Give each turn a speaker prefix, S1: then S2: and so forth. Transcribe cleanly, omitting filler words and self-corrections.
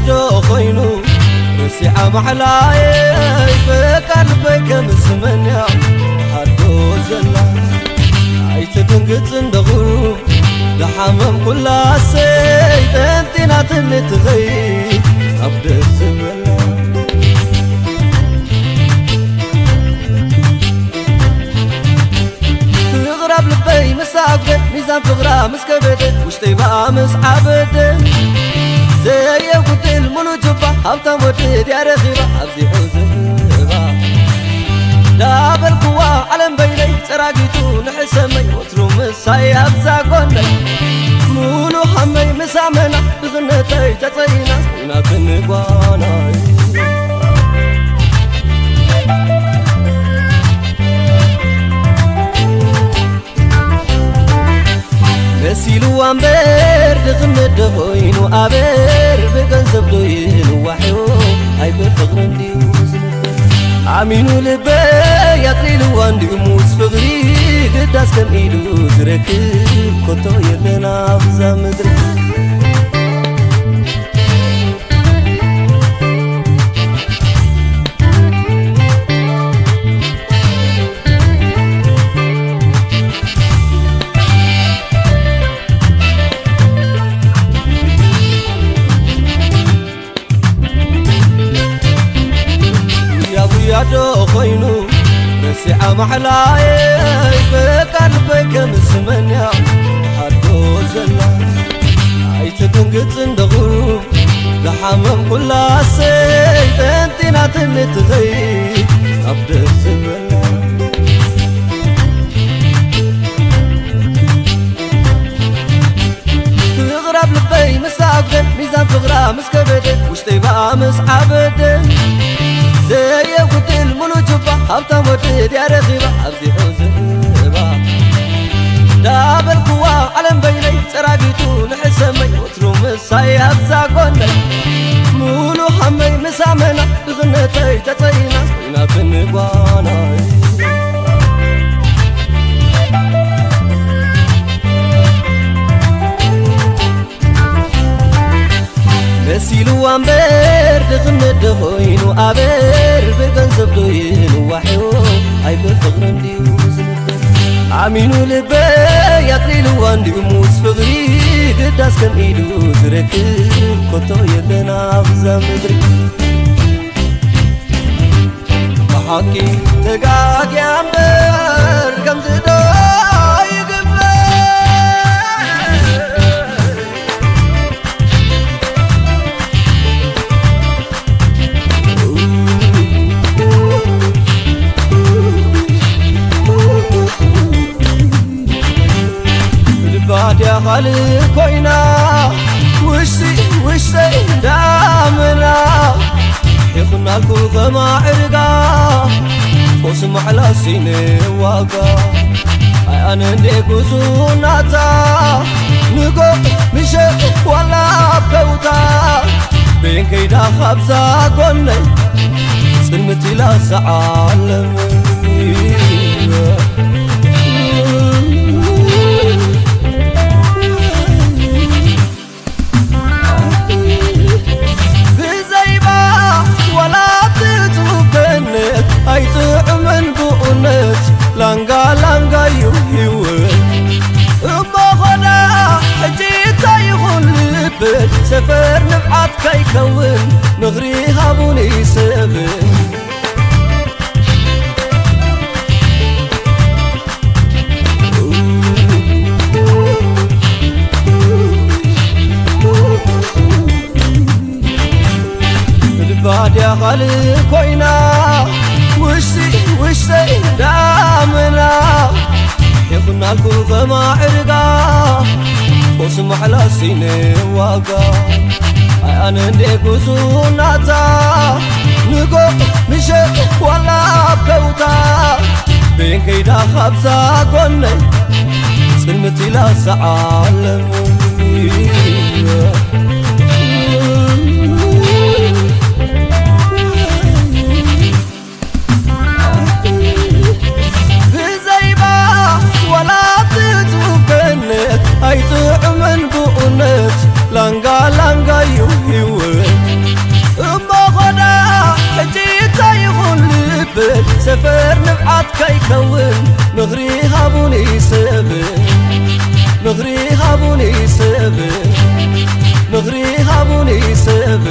S1: يادو خينو رسيع محلاي فقلبك مسمنيا حدو زلا عيت دنقت اندغو لحمم كل سيد انتنا تنتغي عبد الزبلا تغرب لبي مسعبد ميزان فغرة مسكبد وشتي بقى مسعبد زي وقت الملو جبا هبتا ودد يا رخيبة عبزي حوزبا داب القوة علم بيني سراقيتو نحسمي وترو مساي أبزا قولي مولو حمي مسامنا بغنتي تطينا وينا تنقوانا نسيلو أمبر دغمد دخوينو أبر بغنزب دوينو وحيو هاي بفغرن ديوز عمينو لبي يطليلو عندي موس فغري قداس كم إيدو زركب كنتو يبنا أفزا مدرك يادو خينو رسيع محلاي فقلبك مسمنيا حدو زلا عيت دنقت اندغو لحمم كل سيد انتنا تنتغي عبد الزبلا تغرب لبي مسعبد ميزان فغرة مسكبد وشتي بقى مسعبد زي وقت الملو جبا هبتا ودد يا رخيبة عبزي حوزبا داب القوة علم بيني سراقيتو نحسمي وترو مساي أبزا قولي مولو حمي مسامنا بغنتي تطينا وينا تنقوانا نسيلو أمبر دغمد دخوينو أبر بغنزب دوينو وحيو هاي بفغرن ديوز عمينو لبي يطليلو عندي موس فغري قداس كم إيدو زركب كنتو يبنا أفزا مدرك بحكي تقاق يا أمبر كم زدو يا خالي كوينا وشي دامنا يخنا الكل كما عرقا وسمع لسيني واقا أنا نديك وزوناتا نقو مشي ولا بكوتا بين كيدا خبزا قولي سلمتي لا سعالم من بؤنت لانقا يوهيوت أما غدا حجيتا يغلبت سفر نبعات كيكون نغري هابوني سبن بعد يا خالي كوينا وشي دامنا يخنا الكل كما عرقا وسمع لسيني واقا أنا نديك وزوناتا نقو مشي ولا بكوتا بين كيدا خبزا قولي سلمتي لا سعالم هاي طعم بؤنت لانقا يوهيوت سفر نبعات كيكون مغري هابوني سب مغري هابوني سب مغري هابوني سب